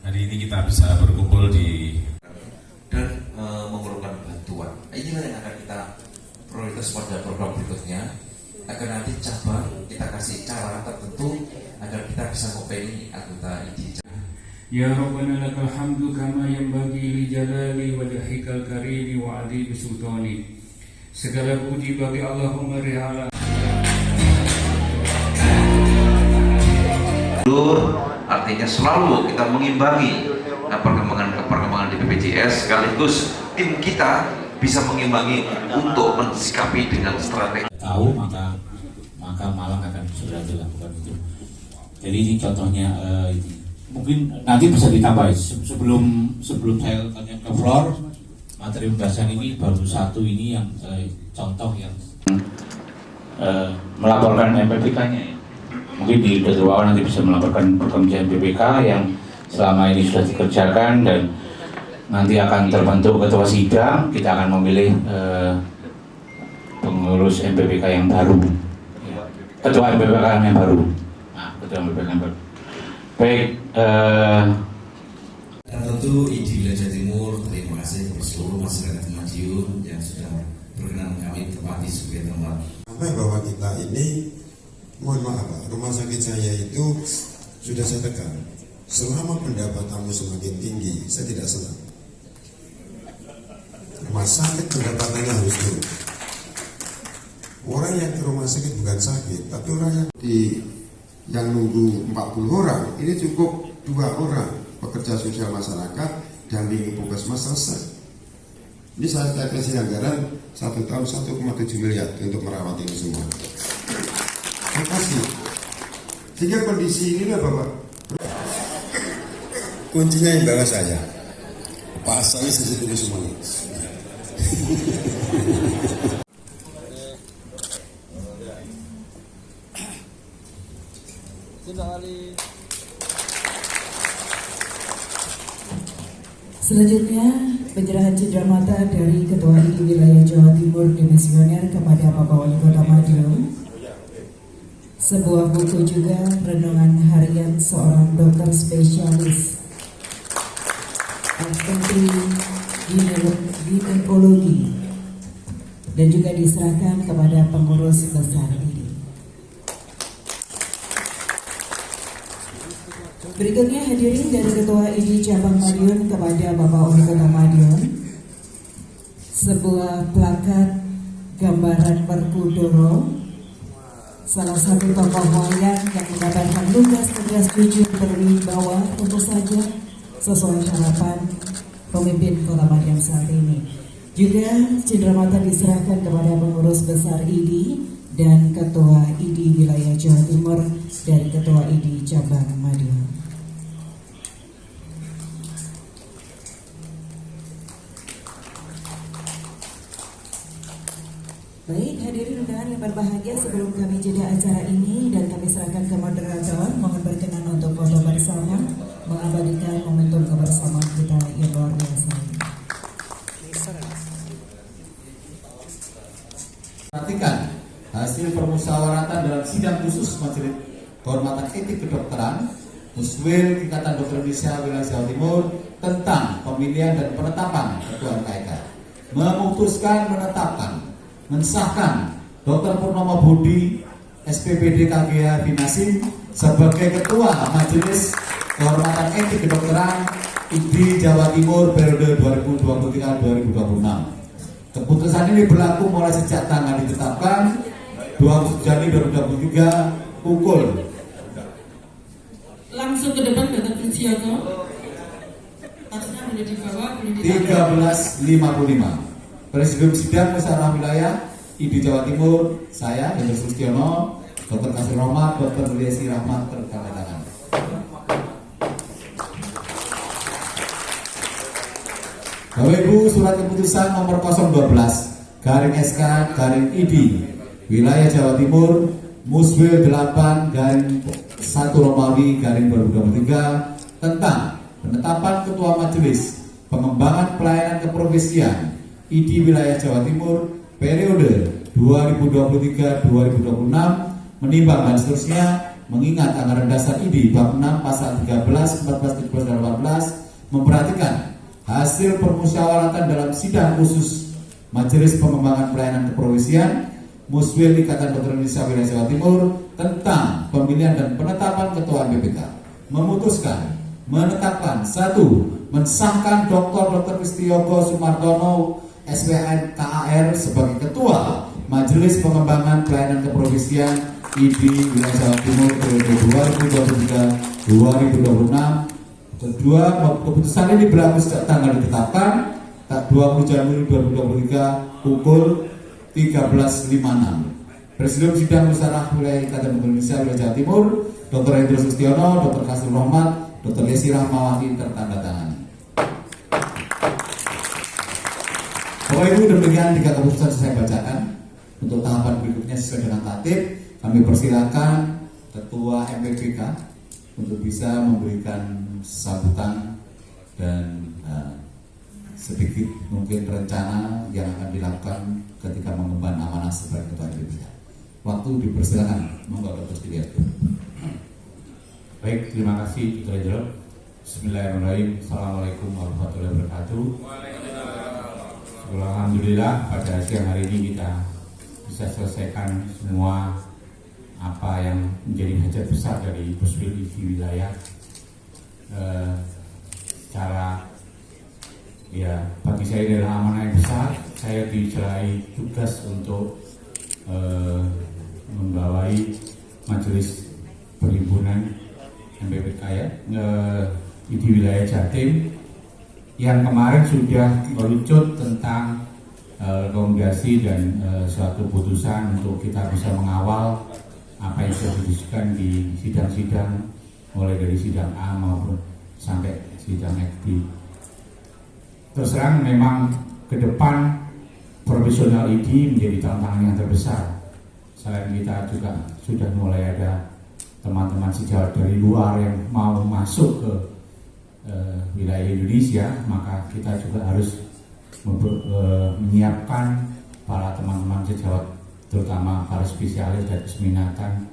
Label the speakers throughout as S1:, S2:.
S1: hari ini kita bisa berkumpul di
S2: dan memerlukan bantuan. Inilah yang akan kita prioritas pada program berikutnya, agar nanti cabang kita kasih cara tertentu agar kita bisa memilih anggota ID.
S3: Ya Rabbana lakal hamdu kama yanbaghi li jalali wajhikal karimi wa adhimi sultani. Segala puji bagi Allahumma ri'ala.
S2: Artinya selalu kita mengimbangi perkembangan di BPJS, sekaligus tim kita bisa mengimbangi untuk mensikapi dengan strategi.
S4: Tahu maka malang akan segera dilakukan itu. Jadi ini contohnya ini. Mungkin nanti bisa ditambah sebelum saya tanya ke Flor, materi pembahasan ini baru satu ini yang contoh yang melaporkan MPPK-nya ya. Mungkin di awal nanti bisa melaporkan pekerjaan BPK yang selama ini sudah dikerjakan, dan nanti akan terbentuk ketua sidang. Kita akan memilih pengurus MPPK yang baru, ketua MPPK yang baru. Nah, ketua MPPK yang baru. Baik.
S5: Dan tentu ID Wilayah Jawa Timur, terima kasih kepada seluruh masyarakat Madiun yang sudah berkenan kami tempati sebagai tempat.
S6: Sampai bahwa kita ini, mohon maaf Pak, rumah sakit saya itu sudah saya tekan. Selama pendapatanmu semakin tinggi, saya tidak senang. Rumah sakit pendapatannya harus turun. Orang yang ke rumah sakit bukan sakit, tapi orang yang nunggu 40 orang, ini cukup 2 orang pekerja sosial masyarakat dampingi puskesmas selesai. Ini saya kasih anggaran 1 tahun 1,7 miliar untuk merawat ini semua. Terima kasih. Sehingga kondisi inilah Bapak. Kuncinya yang bawa saya. Pak saya seperti itu semuanya.
S7: Selanjutnya, penyerahan cenderamata dari Ketua ID Wilayah Jawa Timur Demisioner kepada Bapak Wali Kota Madiun. Sebuah buku juga renungan harian seorang dokter spesialis ahli ginekologi, dan juga diserahkan kepada pengurus besar ini. Berikutnya hadirin dari Ketua ID Cabang Madiun kepada Bapak Wali Kota Madiun, sebuah plakat gambaran Werkudara, salah satu tokoh wayang yang mendapatkan tugas jujur berwibawa, tentu saja sesuai harapan pemimpin Kota Madiun saat ini. Juga cenderamata diserahkan kepada pengurus besar ID dan Ketua ID Wilayah Jawa Timur dari Ketua ID Cabang Madiun. Baik, hadirin undangan yang berbahagia, sebelum kami jeda acara ini dan kami serahkan ke moderator, mohon berkenan untuk foto bersama mengabadikan momentum kebersamaan kita yang luar biasa.
S8: Perhatikan hasil permusyawaratan dalam sidang khusus Majelis Kehormatan Etik Kedokteran Muswil Ikatan Dokter Indonesia Wilayah Jawa Timur tentang pemilihan dan penetapan Ketua MKK, memutuskan mensahkan Dr. Purnomo Budi SPPD KGH Binasim sebagai Ketua Majelis Kehormatan Etik Kedokteran ID Jawa Timur periode 2023-2026. Keputusan ini berlaku mulai sejak tanggal ditetapkan 20 Januari 2023 pukul.
S7: Langsung ke depan Dr. Kristianto. Tasnya boleh dibawa, boleh
S8: 13.55. Presidium Sidang Musyawarah Wilayah ID Jawa Timur, saya Dr. Sustiono, Dr. Kasih Rohmat, Dr. Desi Rahmat tertangan. Bapak Ibu, surat keputusan nomor 012 garing SK garing ID Wilayah Jawa Timur Muswil 8 garing 1 Romawi garing 2023 tentang penetapan Ketua Majelis Pengembangan Pelayanan Keprofesian ID Wilayah Jawa Timur periode 2023-2026 menimbang dan seterusnya mengingat anggaran dasar ID bab 6 pasal 13, 14, 17, dan 18 atas memperhatikan hasil permusyawaratan dalam sidang khusus Majelis Pengembangan Pelayanan Keprofesian Muswil Ikatan Dokter Indonesia Wilayah Jawa Timur tentang pemilihan dan penetapan Ketua MPPK memutuskan menetapkan 1. Mensahkan Dr. Kristiyogo Sumartono SPN KAR sebagai Ketua Majelis Pengembangan Pelayanan Keprofesian ID Wilayah Jawa Timur periode 2023-2026. Kedua, keputusan ini berlaku sejak tanggal ditetapkan 20 Januari 2023 pukul 13.56. Presidium Sidang Musyawarah Wilayah Ikatan Dokter Indonesia Wilayah Jawa Timur, Dr. Hendro Sustiono, Dr. Kasrul Rahmat, Dr. Lesi Rahmawati tertanda tangan. Bapak Ibu, demikian 3 keputusan saya bacakan. Untuk tahapan berikutnya sesuai dengan tatib, kami persilakan Ketua MPPK untuk bisa memberikan sambutan dan sedikit mungkin rencana yang akan dilakukan ketika mengemban amanah sebagai Ketua MPPK. Waktu dipersilakan, monggo Dr. Sudiarto.
S3: Baik, terima kasih Dr. Hendro. Bismillahirrahmanirrahim. Assalamualaikum warahmatullahi wabarakatuh. Alhamdulillah pada siang hari ini kita bisa selesaikan semua apa yang menjadi hajat besar dari Puswil di wilayah. Cara ya bagi saya ini adalah amanah yang besar. Saya dicerai tugas untuk membawai majelis perhimpunan MPPK di wilayah Jatim yang kemarin sudah merucut tentang rekomendasi dan suatu putusan untuk kita bisa mengawal apa yang sudah didiskusikan di sidang-sidang mulai dari sidang A maupun sampai sidang FD. Terus terang memang ke depan profesional ID menjadi tantangan yang terbesar. Selain kita juga sudah mulai ada teman-teman sejawat dari luar yang mau masuk ke wilayah Indonesia, maka kita juga harus menyiapkan para teman-teman sejawat, terutama para spesialis dan keseminatan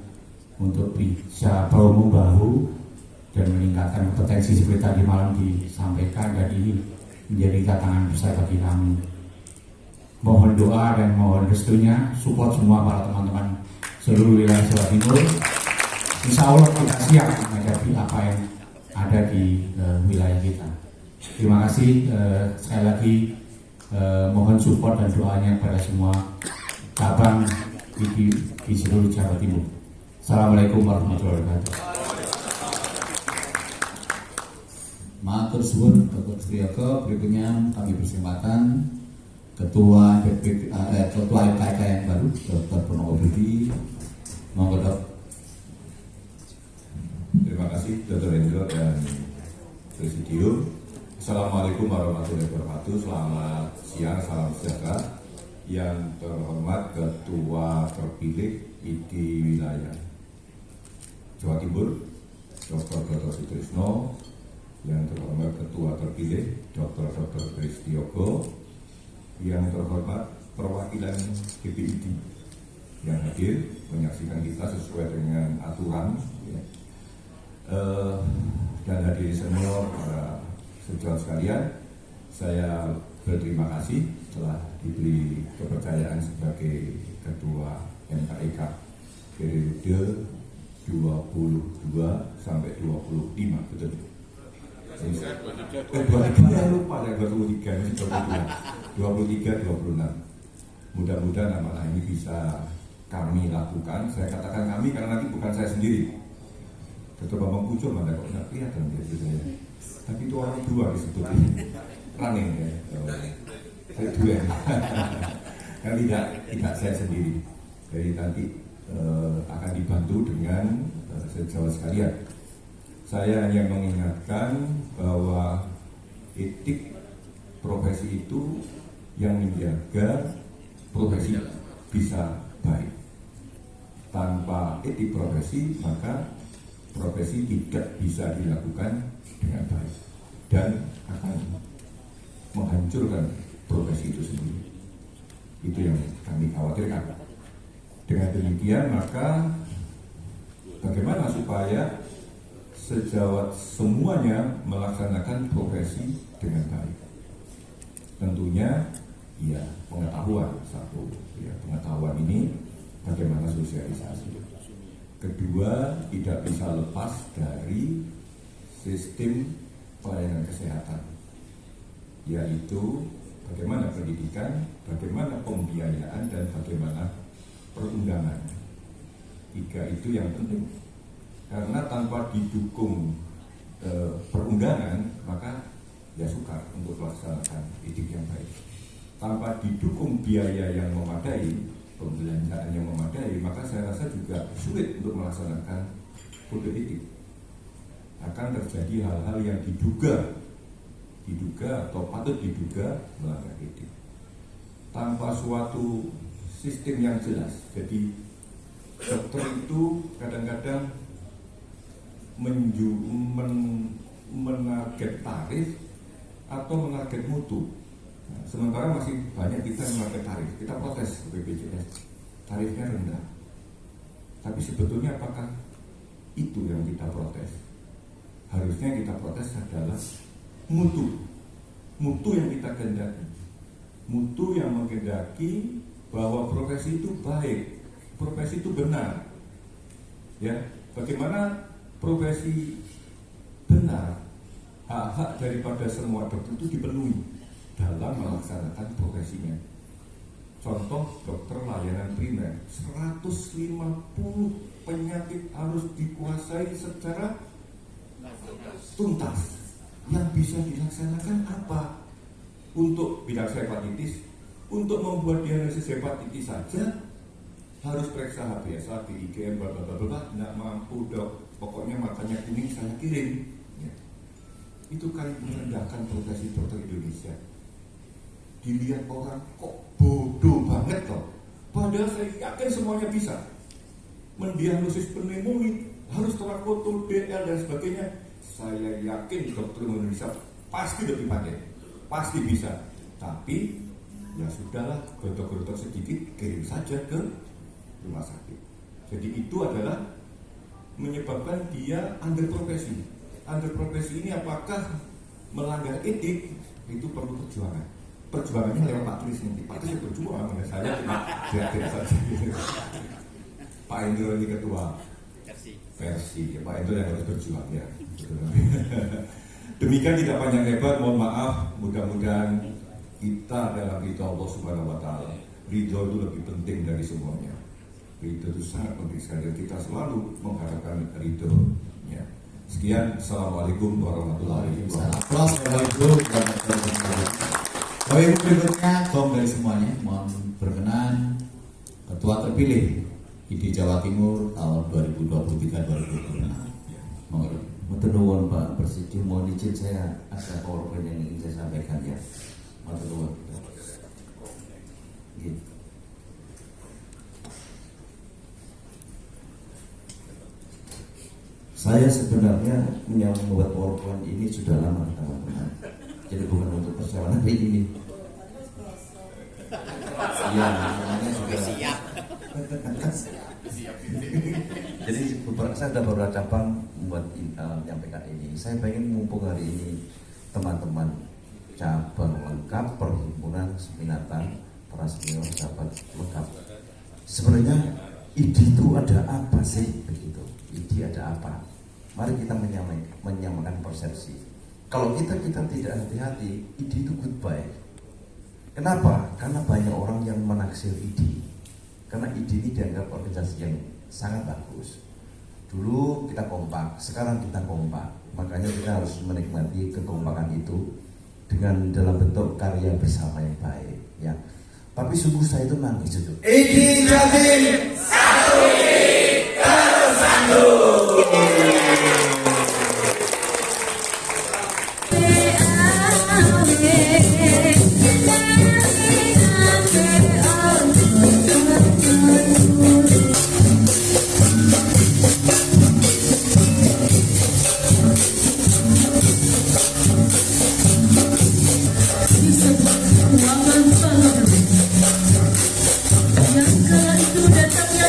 S3: untuk bisa bahu-membahu dan meningkatkan kompetensi seperti tadi malam disampaikan, dan ini menjadi tantangan besar bagi kami. Mohon doa dan mohon restunya, support semua para teman-teman seluruh wilayah Jawa Timur. Insya Allah kita siap menghadapi apa yang ada di wilayah kita. Terima kasih sekali lagi, mohon support dan doanya pada semua cabang di seluruh Jawa Timur. Assalamualaikum warahmatullahi wabarakatuh.
S8: Matur suwun Dr. Sudiarto. Berikutnya kami persempatan Ketua MPPK yang baru, Dr. Purnomo Budi. Monggo Dok.
S1: Terima kasih Dr. Hendro dan Presidium. Assalamualaikum warahmatullahi wabarakatuh. Selamat siang, salam sejahtera. Yang terhormat Ketua terpilih ID wilayah Jawa Timur, Dr. Sutrisno. Yang terhormat Ketua terpilih Dr. Kristiyogo. Yang terhormat perwakilan PPID yang hadir menyaksikan kita sesuai dengan aturan, ya. Dan hadirin senior, para sejawat sekalian, saya berterima kasih telah diberi kepercayaan sebagai Ketua MKIK periode 22 sampai 25, betul? 23 saya lupa, saya 23-26. Mudah-mudahan amanah ini bisa kami lakukan. Saya katakan kami karena nanti bukan saya sendiri. Dr. Bambang Pucuk mana kok nggak kelihatan dia saya. Tapi itu orang dua disebut ini. Running ya. Saya dua. Kan tidak saya sendiri. Jadi nanti akan dibantu dengan sejawat sekalian. Saya hanya mengingatkan bahwa etik profesi itu yang menjaga profesi bisa baik. Tanpa etik profesi maka profesi tidak bisa dilakukan dengan baik dan akan menghancurkan profesi itu sendiri. Itu yang kami khawatirkan. Dengan demikian maka bagaimana supaya sejawat semuanya melaksanakan profesi dengan baik. Tentunya ya pengetahuan satu, ya pengetahuan ini bagaimana sosialisasi. Kedua, tidak bisa lepas dari sistem pelayanan kesehatan, yaitu bagaimana pendidikan, bagaimana pembiayaan, dan bagaimana perundangan. Tiga itu yang penting, karena tanpa didukung perundangan maka ya sukar untuk melaksanakan didik yang baik. Tanpa didukung biaya yang memadai, pembelanjaan yang memadai, maka saya rasa juga sulit untuk melaksanakan kode etik. Akan terjadi hal-hal yang diduga atau patut diduga melanggar etik tanpa suatu sistem yang jelas. Jadi dokter itu kadang-kadang menarget tarif atau menarget mutu. Nah, sementara masih banyak kita menarget tarif. Kita protes ke BPJS, tarifnya rendah. Tapi sebetulnya apakah itu yang kita protes? Harusnya kita protes adalah mutu yang kita kehendaki, mutu yang menghendaki bahwa profesi itu baik, profesi itu benar. Ya, bagaimana profesi benar, hak-hak daripada semua dokter itu dipenuhi dalam melaksanakan profesinya. Contoh dokter layanan primer, 150 penyakit harus dikuasai secara tuntas. Yang bisa dilaksanakan apa? Untuk bidang hepatitis, untuk membuat diagnosis hepatitis saja harus periksa HbA1, IgM, blablabla, nggak mampu dok. Pokoknya matanya kuning saya kirim. Ya. Itu kan merendahkan profesi dokter Indonesia. Dilihat orang kok bodoh banget loh. Padahal saya yakin semuanya bisa. Mendiagnosis pneumonia harus terakotol, DL dan sebagainya. Saya yakin dokter Indonesia pasti lebih pandai, pasti bisa. Tapi ya sudahlah, gotok-gotok sedikit kirim saja ke rumah sakit. Jadi itu adalah menyebabkan dia under profesi. Under profesi ini apakah melanggar etik? Itu perlu perjuangan. Perjuangannya lewat Pak Tris nanti. Pak Tris berjuang, saya cuma biasa saja. Pak Indro ini ketua versi, Pak Indro yang harus berjuang ya. Demikian tidak panjang lebar, mohon maaf. Mudah-mudahan kita dalam ridho Allah Subhanahu Wa Taala. Ridho itu lebih penting dari semuanya. Ridho itu sangat penting sekali. Kita selalu mengharapkan ridho. Ya. Sekian, assalamualaikum warahmatullahi wabarakatuh.
S8: Baik, berikutnya kom dari semuanya, mohon berkenan Ketua terpilih ID Jawa Timur tahun 2023-2026. Mohon.
S9: Matur nuwun Pak Presidio, mohon izin saya ada PowerPoint yang ingin saya sampaikan ya. Matur nuwun. Saya sebenarnya membuat PowerPoint ini sudah lama teman-teman. Jadi bukan untuk persoalan hari ini. Iya, namanya juga siap. Jadi saya sudah beberapa cabang membuat menyampaikan ini. Saya pengen mumpung hari ini teman-teman cabang lengkap, perhimpunan seminatan para senior sahabat lengkap. Sebenarnya ide itu ada apa sih begitu? Ide ada apa? Mari kita menyamakan persepsi. Kalau kita tidak hati-hati, ide itu goodbye. Kenapa? Karena banyak orang yang menaksir ide. Karena ide ini dianggap organisasi yang sangat bagus. Dulu kita kompak, sekarang kita kompak. Makanya kita harus menikmati kekompakan itu dengan dalam bentuk karya bersama yang baik. Ya. Tapi sungguh saya itu nangis itu.
S10: Idi Jatim satu terus satu.
S11: Yang kala itu datangnya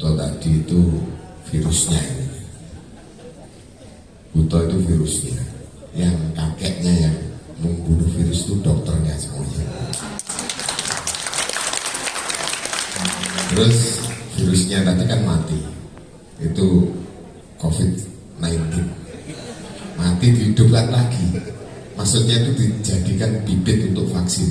S11: Buto tadi itu virusnya ini. Buto itu virusnya. Yang kakeknya yang membunuh virus itu dokternya semuanya. Terus virusnya tadi kan mati. Itu COVID-19. Mati dihidupkan lagi. Maksudnya itu dijadikan bibit untuk vaksin.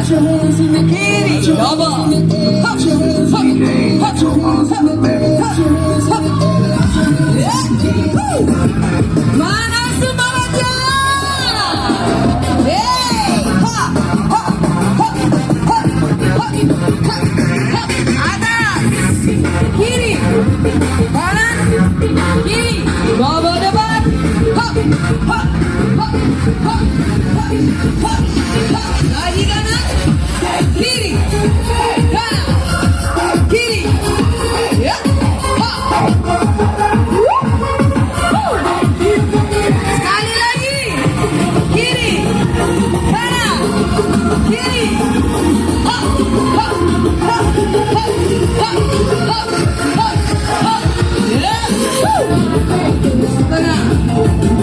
S10: kiri, double, hop, hop, hop, mana semangatnya? Hey, ha, ha, ha, ha, ha, ha, atas, kiri, kanan, kiri, bawa depan, hop, hop, hop, hop, hop, hop, hop, lagi kanan, kiri, kanan, kiri, ya, hop. Sekali lagi, kiri, kanan, kiri, hop, hop, hop, hop, hop, hop, hop, hop, ya, tengah.